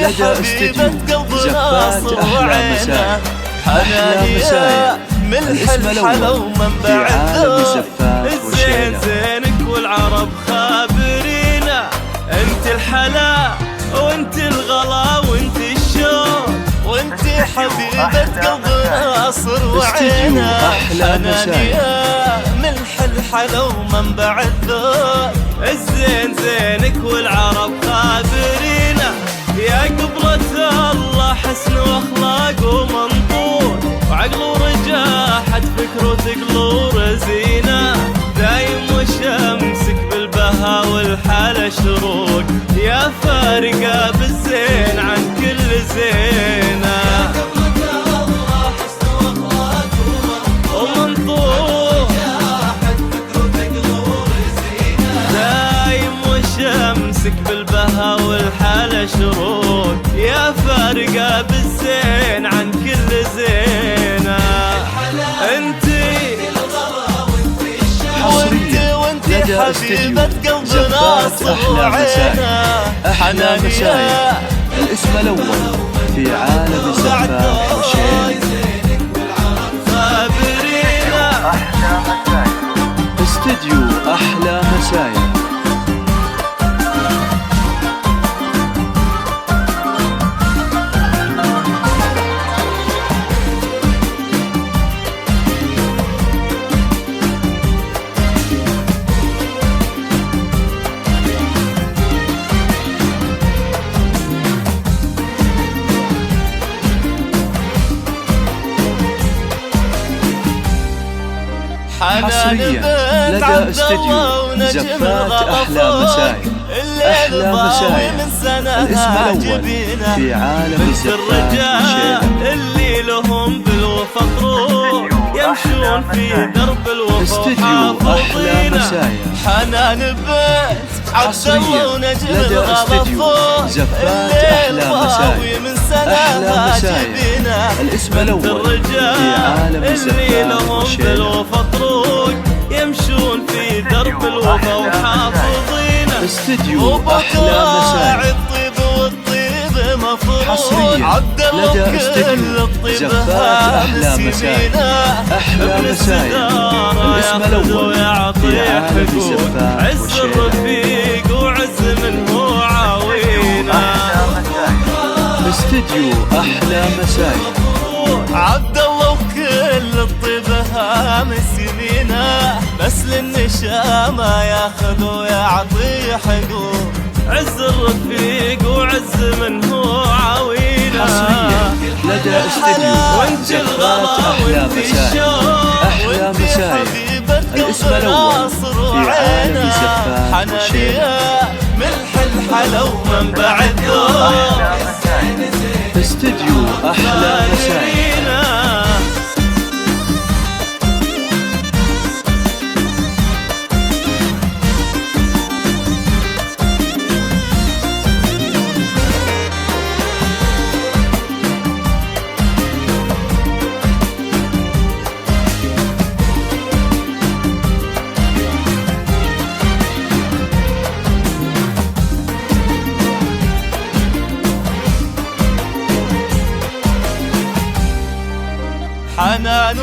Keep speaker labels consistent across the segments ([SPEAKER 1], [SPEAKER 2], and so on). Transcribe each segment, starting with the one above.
[SPEAKER 1] حبيبة قلبنا صوعنا حنانية ملح الحلا ومنبع الذوق الزين زينك والعرب خابرينا انت الحلا وانت الغلا وانت الشوق وانت حبيبة قلبنا صوعنا حنانية ملح الحلا ومنبع الذوق الزين زينك والعرب خابرينا يا قبلة الله حسن واخلاق ومنظور وعقل ورجاحة فكر وثقل ورزينة دايم وشمسك بالبها والحالة شروق يا فارقة بالزين عن كل زينة يا قبلة الله حسن واخلاق ومنظور وجاحة فكر وثقل ورزينة دايم وشمسك بالبها والحالة شروق يا فارقة بالزين عن كل زينة انتي وانتي حبيبة قلبنا صوعنا
[SPEAKER 2] حنانية الاسم الأول في عالم الزفاف والشيل
[SPEAKER 1] خابرينا
[SPEAKER 2] استديو أحلى مسايا. حصريا لدى استديو زفات أحلى مسايا. أحلى مسايا الاسم الأول في عالم الزفات والشيل
[SPEAKER 1] اللي لهم بالوفا طروق يمشون في درب الوفا
[SPEAKER 2] استديو أحلى مسايا.
[SPEAKER 1] حنان بيت
[SPEAKER 2] حصريا لدى استديو زفات أحلى مسايا. أحلى مسايا الاسم الأول في عالم الزفات والشيل
[SPEAKER 1] يمشون في درب الوفا وحافظين
[SPEAKER 2] استديو أحلى مسايا.
[SPEAKER 1] الطيب والطيب مفروض
[SPEAKER 2] حصريا لدى استديو زفات أحلى مسايا. أحلى مسايا الاسم الأول في عالم الزفات
[SPEAKER 1] عز الرفيق وعز منه عاوينا
[SPEAKER 2] استديو أحلى مسايا.
[SPEAKER 1] عبد الله وكل الطيب مسنينه بس للنشامة ياخذ ويعطي حقوق عز الرفيق وعز منه عاوينا
[SPEAKER 2] حصريا لدى استديو زفات أحلى مسايا. أحلى مسايا الاسم الأول في عالم الزفات والشيل
[SPEAKER 1] ملح الحلا ومنبع الذوق
[SPEAKER 2] استديو أحلى مسايا.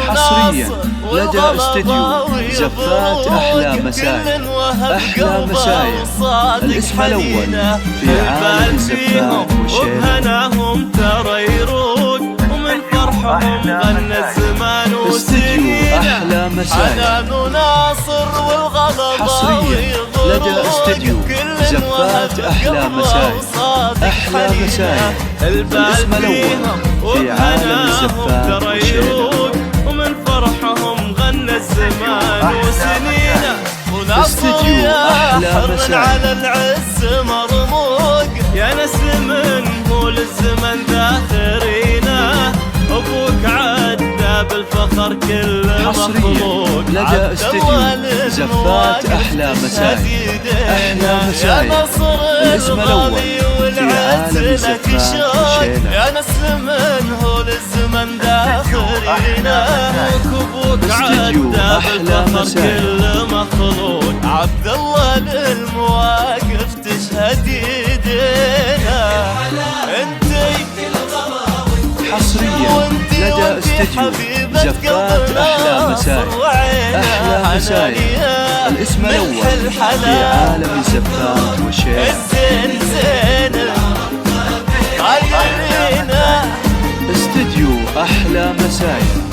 [SPEAKER 2] حصريا لدى استديو زفات أحلى مسايا. أحلى مسايا الاسم الأول في عالم الزفات والشيل
[SPEAKER 1] وهناهم ترى يروق ومن فرحهم غنى الزمان
[SPEAKER 2] استديو أحلى مسايا. حصريا لدى استديو زفات أحلى مسايا. أحلى مسايا الاسم الأول في عالم الزفات والشيل
[SPEAKER 1] ومن فرحهم غنى الزمان وسنينه
[SPEAKER 2] استديو أحلى مسايا.
[SPEAKER 1] على العز مرموق يا نسل من هو للزمن ذاخرينه أبوك عدى بالفخر كل مخلوق
[SPEAKER 2] لدى استديو زفات أحلى مسايا. أحلى مسايا الاسم الأول في عالم الزفات والشيل
[SPEAKER 1] يا نسل من هو للزمن ذاخرينه أبوك عدى بالفخر كل مخلوق عبد الله للمواقف تشهد يدينا
[SPEAKER 2] استديو زفات أحلى مسايا. أحلى مسايا الاسم الأول في عالم الزفات والشيلة. استديو أحلى مسايا.